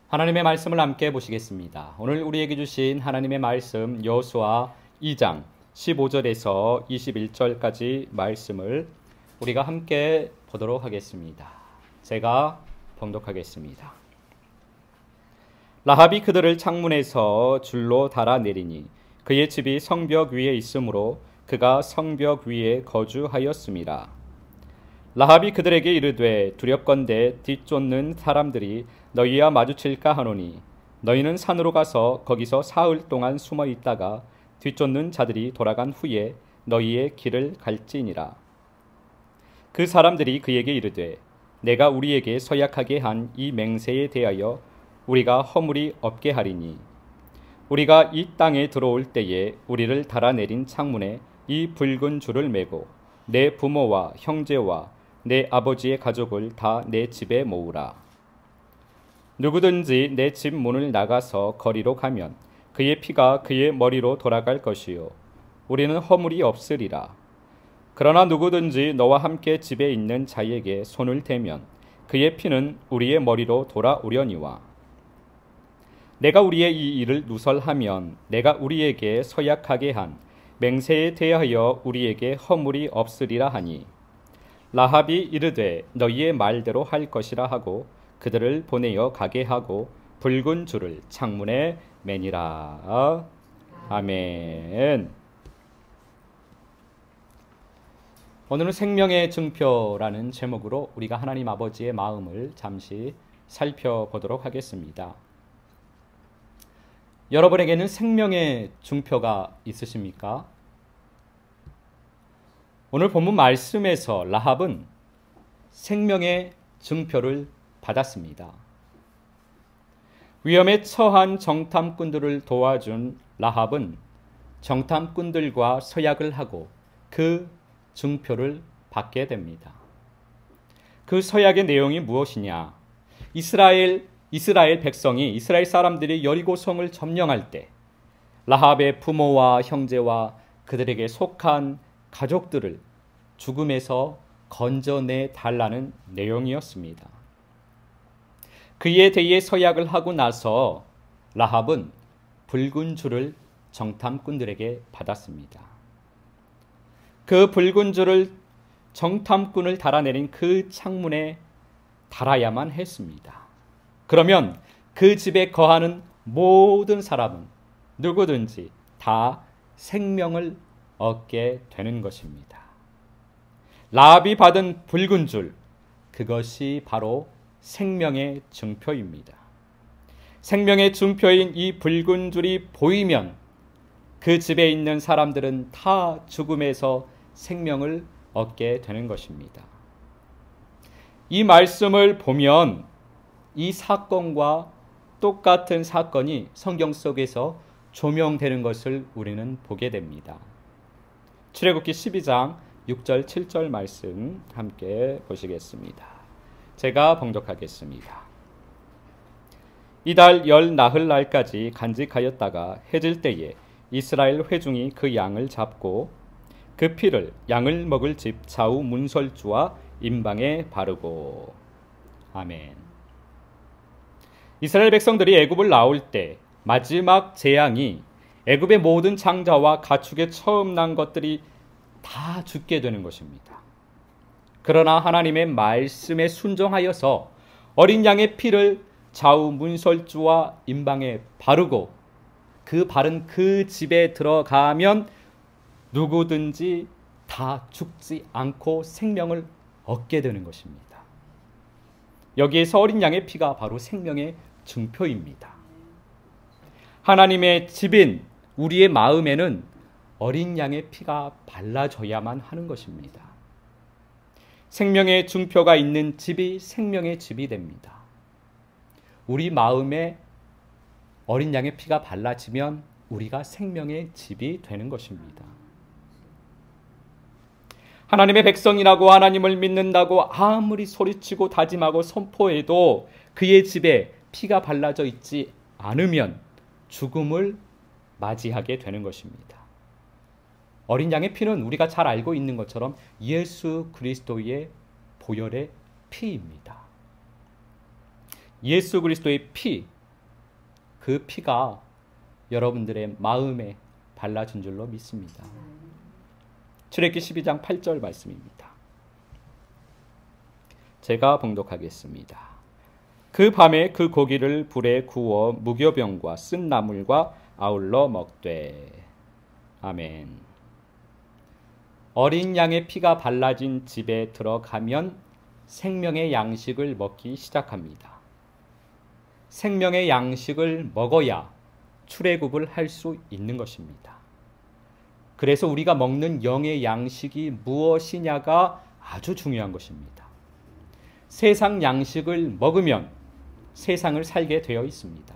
하나님의 말씀을 함께 보시겠습니다. 오늘 우리에게 주신 하나님의 말씀 여호수아 2장 15절에서 21절까지 말씀을 우리가 함께 보도록 하겠습니다. 제가 봉독하겠습니다. 라합이 그들을 창문에서 줄로 달아내리니 그의 집이 성벽 위에 있으므로 그가 성벽 위에 거주하였음이라. 라합이 그들에게 이르되 두렵건대 뒤쫓는 사람들이 너희와 마주칠까 하노니 너희는 산으로 가서 거기서 사흘 동안 숨어 있다가 뒤쫓는 자들이 돌아간 후에 너희의 길을 갈지니라. 그 사람들이 그에게 이르되 내가 우리에게 서약하게 한 이 맹세에 대하여 우리가 허물이 없게 하리니 우리가 이 땅에 들어올 때에 우리를 달아내린 창문에 이 붉은 줄을 매고 내 부모와 형제와 내 아버지의 가족을 다 내 집에 모으라. 누구든지 내 집 문을 나가서 거리로 가면 그의 피가 그의 머리로 돌아갈 것이요 우리는 허물이 없으리라. 그러나 누구든지 너와 함께 집에 있는 자에게 손을 대면 그의 피는 우리의 머리로 돌아오려니와 내가 우리의 이 일을 누설하면 내가 우리에게 서약하게 한 맹세에 대하여 우리에게 허물이 없으리라 하니 라합이 이르되 너희의 말대로 할 것이라 하고 그들을 보내어 가게 하고 붉은 줄을 창문에 매니라. 아멘. 오늘은 생명의 증표라는 제목으로 우리가 하나님 아버지의 마음을 잠시 살펴보도록 하겠습니다. 여러분에게는 생명의 증표가 있으십니까? 오늘 본문 말씀에서 라합은 생명의 증표를 받았습니다. 위험에 처한 정탐꾼들을 도와준 라합은 정탐꾼들과 서약을 하고 그 증표를 받게 됩니다. 그 서약의 내용이 무엇이냐? 이스라엘 백성이, 이스라엘 사람들이 여리고성을 점령할 때 라합의 부모와 형제와 그들에게 속한 가족들을 죽음에서 건져내 달라는 내용이었습니다. 그에 대해 서약을 하고 나서 라합은 붉은 줄을 정탐꾼들에게 받았습니다. 그 붉은 줄을 정탐꾼을 달아내린 그 창문에 달아야만 했습니다. 그러면 그 집에 거하는 모든 사람은 누구든지 다 생명을 얻게 되는 것입니다. 라합이 받은 붉은 줄, 그것이 바로 생명의 증표입니다. 생명의 증표인 이 붉은 줄이 보이면 그 집에 있는 사람들은 다 죽음에서 생명을 얻게 되는 것입니다. 이 말씀을 보면 이 사건과 똑같은 사건이 성경 속에서 조명되는 것을 우리는 보게 됩니다. 출애굽기 12장 6절 7절 말씀 함께 보시겠습니다. 제가 봉독하겠습니다. 이달 열 나흘 날까지 간직하였다가 해질 때에 이스라엘 회중이 그 양을 잡고 그 피를 양을 먹을 집 좌우 문설주와 임방에 바르고. 아멘. 이스라엘 백성들이 애굽을 나올 때 마지막 재앙이 애굽의 모든 장자와 가축에 처음 난 것들이 다 죽게 되는 것입니다. 그러나 하나님의 말씀에 순종하여서 어린 양의 피를 좌우 문설주와 임방에 바르고 그 바른 그 집에 들어가면 누구든지 다 죽지 않고 생명을 얻게 되는 것입니다. 여기에서 어린 양의 피가 바로 생명의 증표입니다. 하나님의 집인 우리의 마음에는 어린 양의 피가 발라져야만 하는 것입니다. 생명의 증표가 있는 집이 생명의 집이 됩니다. 우리 마음에 어린 양의 피가 발라지면 우리가 생명의 집이 되는 것입니다. 하나님의 백성이라고 하나님을 믿는다고 아무리 소리치고 다짐하고 선포해도 그의 집에 피가 발라져 있지 않으면 죽음을 맞이하게 되는 것입니다. 어린 양의 피는 우리가 잘 알고 있는 것처럼 예수 그리스도의 보혈의 피입니다. 예수 그리스도의 피, 그 피가 여러분들의 마음에 발라진 줄로 믿습니다. 출애굽기 12장 8절 말씀입니다. 제가 봉독하겠습니다. 그 밤에 그 고기를 불에 구워 무교병과 쓴 나물과 아울러 먹되. 아멘. 어린 양의 피가 발라진 집에 들어가면 생명의 양식을 먹기 시작합니다. 생명의 양식을 먹어야 출애굽을 할 수 있는 것입니다. 그래서 우리가 먹는 영의 양식이 무엇이냐가 아주 중요한 것입니다. 세상 양식을 먹으면 세상을 살게 되어 있습니다.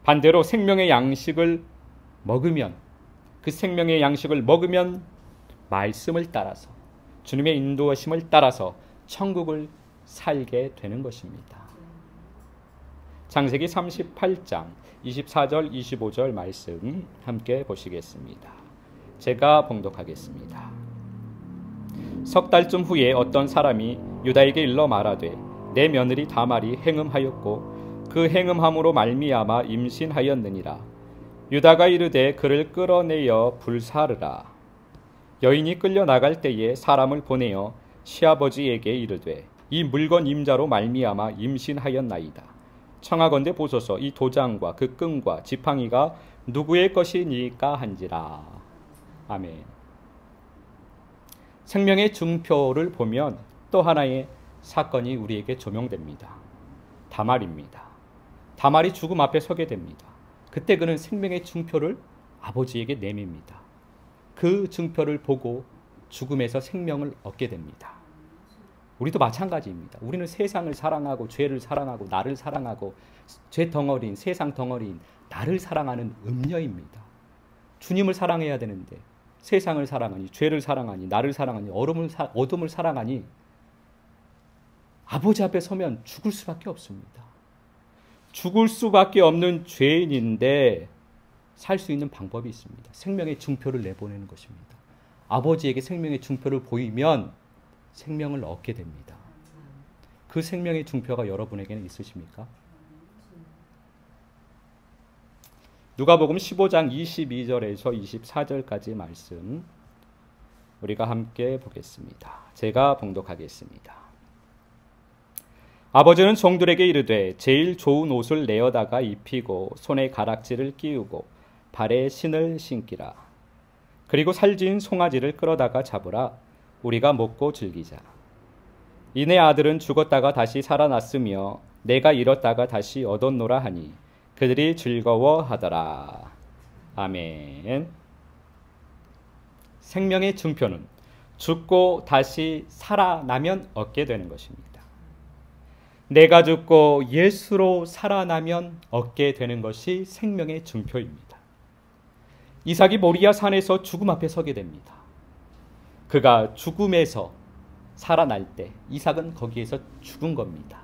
반대로 생명의 양식을 먹으면, 그 생명의 양식을 먹으면 말씀을 따라서, 주님의 인도하심을 따라서 천국을 살게 되는 것입니다. 창세기 38장 24절 25절 말씀 함께 보시겠습니다. 제가 봉독하겠습니다. 석 달쯤 후에 어떤 사람이 유다에게 일러 말하되 내 며느리 다말이 행음하였고 그 행음함으로 말미암아 임신하였느니라. 유다가 이르되 그를 끌어내어 불사르라. 여인이 끌려 나갈 때에 사람을 보내어 시아버지에게 이르되 이 물건 임자로 말미암아 임신하였나이다. 청하건대 보소서 이 도장과 그 끈과 지팡이가 누구의 것이니까 한지라. 아멘. 생명의 증표를 보면 또 하나의 사건이 우리에게 조명됩니다. 다말입니다. 다말이 죽음 앞에 서게 됩니다. 그때 그는 생명의 증표를 아버지에게 내밉니다. 그 증표를 보고 죽음에서 생명을 얻게 됩니다. 우리도 마찬가지입니다. 우리는 세상을 사랑하고 죄를 사랑하고 나를 사랑하고 죄 덩어리인, 세상 덩어리인 나를 사랑하는 음녀입니다. 주님을 사랑해야 되는데 세상을 사랑하니, 죄를 사랑하니, 나를 사랑하니, 어둠을 사랑하니 아버지 앞에 서면 죽을 수밖에 없습니다. 죽을 수밖에 없는 죄인인데 살 수 있는 방법이 있습니다. 생명의 증표를 내보내는 것입니다. 아버지에게 생명의 증표를 보이면 생명을 얻게 됩니다. 그 생명의 증표가 여러분에게는 있으십니까? 누가복음 15장 22절에서 24절까지 말씀 우리가 함께 보겠습니다. 제가 봉독하겠습니다. 아버지는 종들에게 이르되 제일 좋은 옷을 내어다가 입히고 손에 가락지를 끼우고 발에 신을 신기라. 그리고 살진 송아지를 끌어다가 잡으라. 우리가 먹고 즐기자. 이내 아들은 죽었다가 다시 살아났으며 내가 잃었다가 다시 얻었노라 하니 그들이 즐거워하더라. 아멘. 생명의 증표는 죽고 다시 살아나면 얻게 되는 것입니다. 내가 죽고 예수로 살아나면 얻게 되는 것이 생명의 증표입니다. 이삭이 모리아 산에서 죽음 앞에 서게 됩니다. 그가 죽음에서 살아날 때 이삭은 거기에서 죽은 겁니다.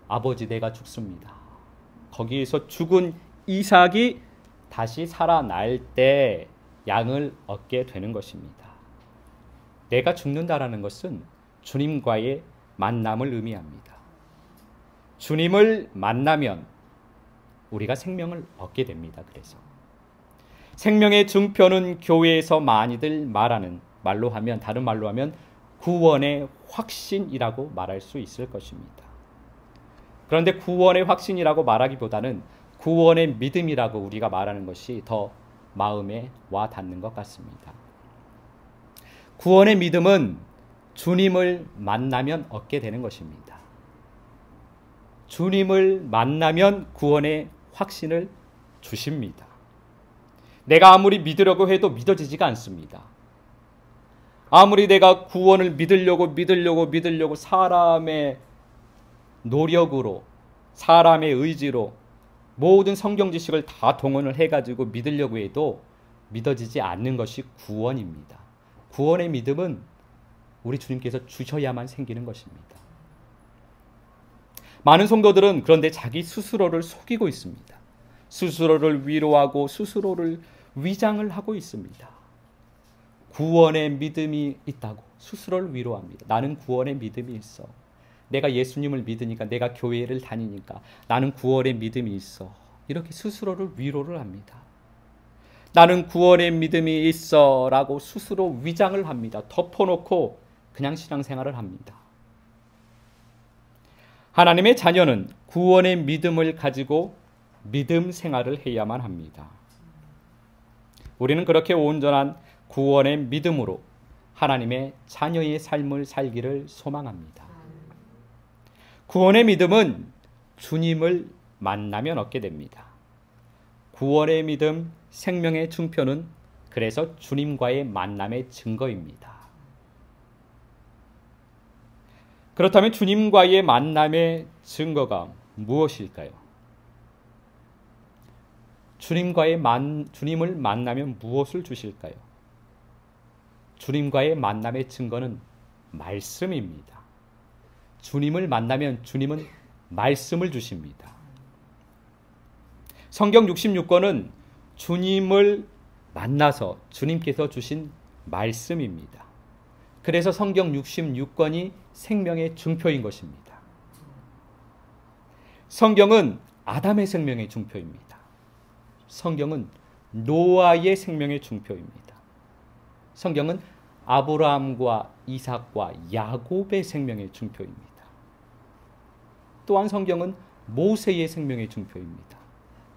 아버지 내가 죽습니다. 거기에서 죽은 이삭이 다시 살아날 때 양을 얻게 되는 것입니다. 내가 죽는다라는 것은 주님과의 만남을 의미합니다. 주님을 만나면 우리가 생명을 얻게 됩니다. 그래서 생명의 증표는 교회에서 많이들 말하는 다른 말로 하면 구원의 확신이라고 말할 수 있을 것입니다. 그런데 구원의 확신이라고 말하기보다는 구원의 믿음이라고 우리가 말하는 것이 더 마음에 와 닿는 것 같습니다. 구원의 믿음은 주님을 만나면 얻게 되는 것입니다. 주님을 만나면 구원의 확신을 주십니다. 내가 아무리 믿으려고 해도 믿어지지가 않습니다. 아무리 내가 구원을 믿으려고 사람의 노력으로, 사람의 의지로 모든 성경 지식을 다 동원을 해가지고 믿으려고 해도 믿어지지 않는 것이 구원입니다. 구원의 믿음은 우리 주님께서 주셔야만 생기는 것입니다. 많은 성도들은 그런데 자기 스스로를 속이고 있습니다. 스스로를 위로하고 스스로를 위장을 하고 있습니다. 구원의 믿음이 있다고 스스로를 위로합니다. 나는 구원의 믿음이 있어. 내가 예수님을 믿으니까, 내가 교회를 다니니까 나는 구원의 믿음이 있어. 이렇게 스스로를 위로를 합니다. 나는 구원의 믿음이 있어 라고 스스로 위장을 합니다. 덮어놓고 그냥 신앙생활을 합니다. 하나님의 자녀는 구원의 믿음을 가지고 믿음 생활을 해야만 합니다. 우리는 그렇게 온전한 구원의 믿음으로 하나님의 자녀의 삶을 살기를 소망합니다. 구원의 믿음은 주님을 만나면 얻게 됩니다. 구원의 믿음, 생명의 증표는 그래서 주님과의 만남의 증거입니다. 그렇다면 주님과의 만남의 증거가 무엇일까요? 주님을 만나면 무엇을 주실까요? 주님과의 만남의 증거는 말씀입니다. 주님을 만나면 주님은 말씀을 주십니다. 성경 66권은 주님을 만나서 주님께서 주신 말씀입니다. 그래서 성경 66권이 생명의 증표인 것입니다. 성경은 아담의 생명의 증표입니다. 성경은 노아의 생명의 증표입니다. 성경은 아브라함과 이삭과 야곱의 생명의 증표입니다. 또한 성경은 모세의 생명의 증표입니다.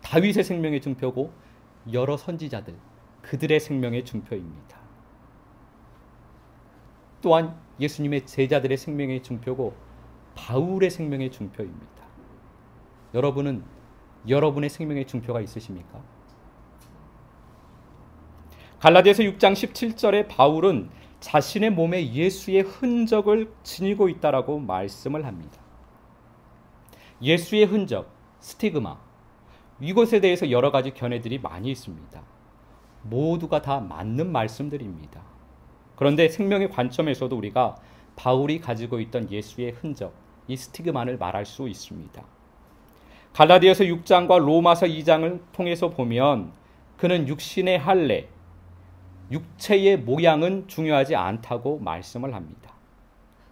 다윗의 생명의 증표고 여러 선지자들, 그들의 생명의 증표입니다. 또한 예수님의 제자들의 생명의 증표고 바울의 생명의 증표입니다. 여러분은 여러분의 생명의 증표가 있으십니까? 갈라디아서 6장 17절에 바울은 자신의 몸에 예수의 흔적을 지니고 있다라고 말씀을 합니다. 예수의 흔적, 스티그마, 이것에 대해서 여러 가지 견해들이 많이 있습니다. 모두가 다 맞는 말씀들입니다. 그런데 생명의 관점에서도 우리가 바울이 가지고 있던 예수의 흔적, 이 스티그마를 말할 수 있습니다. 갈라디아서 6장과 로마서 2장을 통해서 보면 그는 육신의 할례, 육체의 모양은 중요하지 않다고 말씀을 합니다.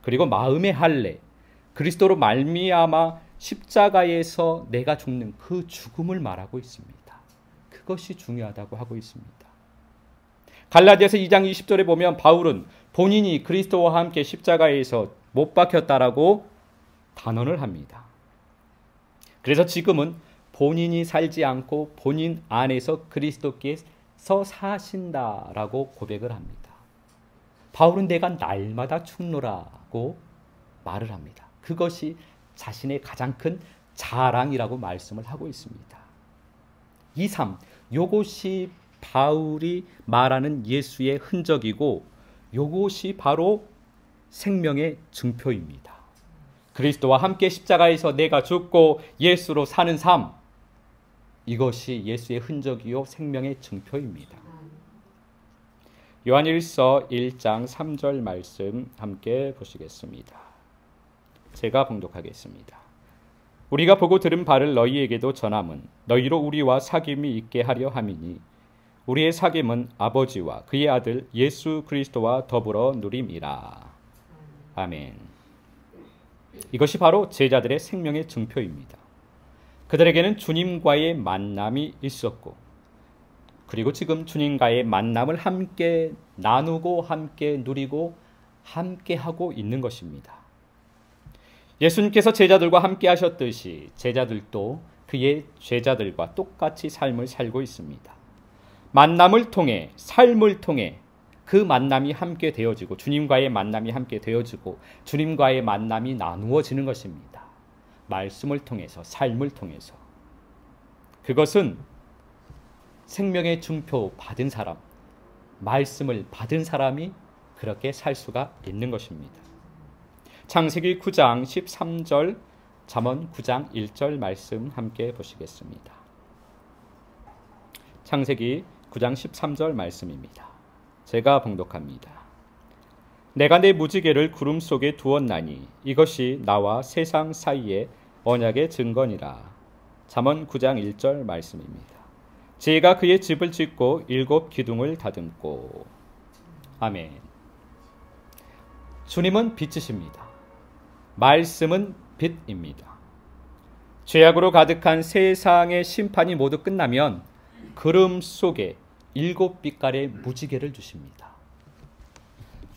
그리고 마음의 할례, 그리스도로 말미암아 십자가에서 내가 죽는 그 죽음을 말하고 있습니다. 그것이 중요하다고 하고 있습니다. 갈라디아서 2장 20절에 보면 바울은 본인이 그리스도와 함께 십자가에서 못 박혔다라고 단언을 합니다. 그래서 지금은 본인이 살지 않고 본인 안에서 그리스도께서 사신다라고 고백을 합니다. 바울은 내가 날마다 죽노라고 말을 합니다. 그것이 자신의 가장 큰 자랑이라고 말씀을 하고 있습니다. 이 삶, 요것이 바울이 말하는 예수의 흔적이고 요것이 바로 생명의 증표입니다. 그리스도와 함께 십자가에서 내가 죽고 예수로 사는 삶, 이것이 예수의 흔적이요 생명의 증표입니다. 요한일서 1장 3절 말씀 함께 보시겠습니다. 제가 봉독하겠습니다. 우리가 보고 들은 바를 너희에게도 전함은 너희로 우리와 사귐이 있게 하려 함이니 우리의 사귐은 아버지와 그의 아들 예수 그리스도와 더불어 누림이라. 아멘. 이것이 바로 제자들의 생명의 증표입니다. 그들에게는 주님과의 만남이 있었고 그리고 지금 주님과의 만남을 함께 나누고 함께 누리고 함께 하고 있는 것입니다. 예수님께서 제자들과 함께 하셨듯이 제자들도 그의 제자들과 똑같이 삶을 살고 있습니다. 만남을 통해 삶을 통해 그 만남이 함께 되어지고 주님과의 만남이 함께 되어지고 주님과의 만남이 나누어지는 것입니다. 말씀을 통해서 삶을 통해서 그것은 생명의 증표 받은 사람, 말씀을 받은 사람이 그렇게 살 수가 있는 것입니다. 창세기 9장 13절, 잠언 9장 1절 말씀 함께 보시겠습니다. 창세기 9장 13절 말씀입니다. 제가 봉독합니다. 내가 내 무지개를 구름 속에 두었나니 이것이 나와 세상 사이의 언약의 증거니라. 잠언 9장 1절 말씀입니다. 지혜가 그의 집을 짓고 7 기둥을 다듬고. 아멘. 주님은 빛이십니다. 말씀은 빛입니다. 죄악으로 가득한 세상의 심판이 모두 끝나면 구름 속에 7빛깔의 무지개를 주십니다.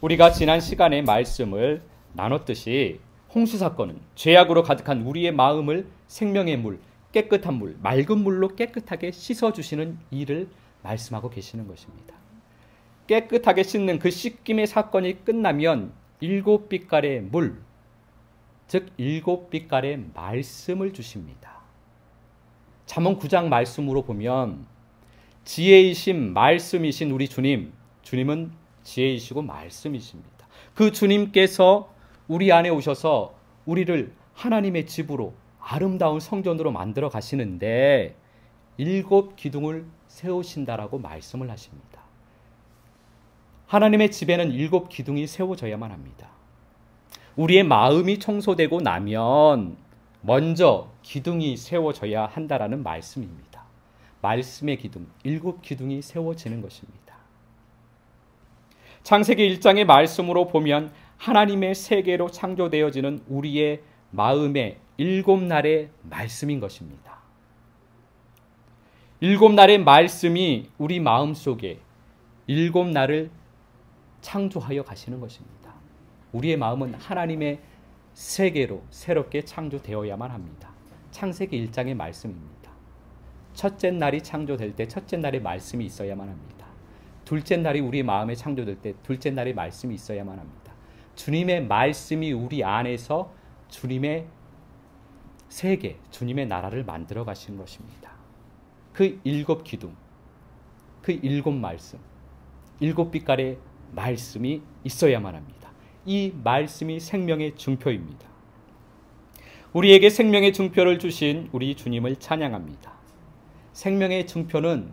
우리가 지난 시간에 말씀을 나눴듯이 홍수 사건은 죄악으로 가득한 우리의 마음을 생명의 물, 깨끗한 물, 맑은 물로 깨끗하게 씻어주시는 일을 말씀하고 계시는 것입니다. 깨끗하게 씻는 그 씻김의 사건이 끝나면 7빛깔의 물, 즉 7빛깔의 말씀을 주십니다. 잠언 9장 말씀으로 보면 지혜이신 말씀이신 우리 주님, 주님은 지혜이시고 말씀이십니다. 그 주님께서 우리 안에 오셔서 우리를 하나님의 집으로 아름다운 성전으로 만들어 가시는데 7 기둥을 세우신다라고 말씀을 하십니다. 하나님의 집에는 7 기둥이 세워져야만 합니다. 우리의 마음이 청소되고 나면 먼저 기둥이 세워져야 한다라는 말씀입니다. 말씀의 기둥, 7 기둥이 세워지는 것입니다. 창세기 1장의 말씀으로 보면 하나님의 세계로 창조되어지는 우리의 마음의 7날의 말씀인 것입니다. 7날의 말씀이 우리 마음속에 7날을 창조하여 가시는 것입니다. 우리의 마음은 하나님의 세계로 새롭게 창조되어야만 합니다. 창세기 1장의 말씀입니다. 첫째 날이 창조될 때 첫째 날의 말씀이 있어야만 합니다. 둘째 날이 우리 마음에 창조될 때 둘째 날의 말씀이 있어야만 합니다. 주님의 말씀이 우리 안에서 주님의 세계, 주님의 나라를 만들어 가시는 것입니다. 그 7 기둥, 그 7 말씀, 7빛깔의 말씀이 있어야만 합니다. 이 말씀이 생명의 증표입니다. 우리에게 생명의 증표를 주신 우리 주님을 찬양합니다. 생명의 증표는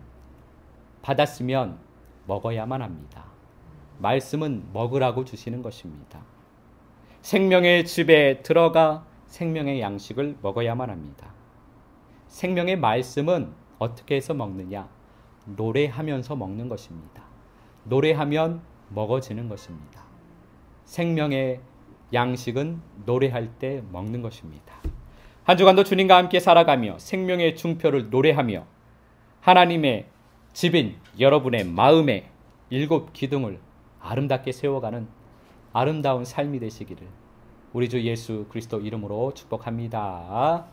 받았으면 먹어야만 합니다. 말씀은 먹으라고 주시는 것입니다. 생명의 집에 들어가 생명의 양식을 먹어야만 합니다. 생명의 말씀은 어떻게 해서 먹느냐? 노래하면서 먹는 것입니다. 노래하면 먹어지는 것입니다. 생명의 양식은 노래할 때 먹는 것입니다. 한 주간도 주님과 함께 살아가며 생명의 증표를 노래하며 하나님의 집인 여러분의 마음에 7 기둥을 아름답게 세워가는 아름다운 삶이 되시기를 우리 주 예수 그리스도 이름으로 축복합니다.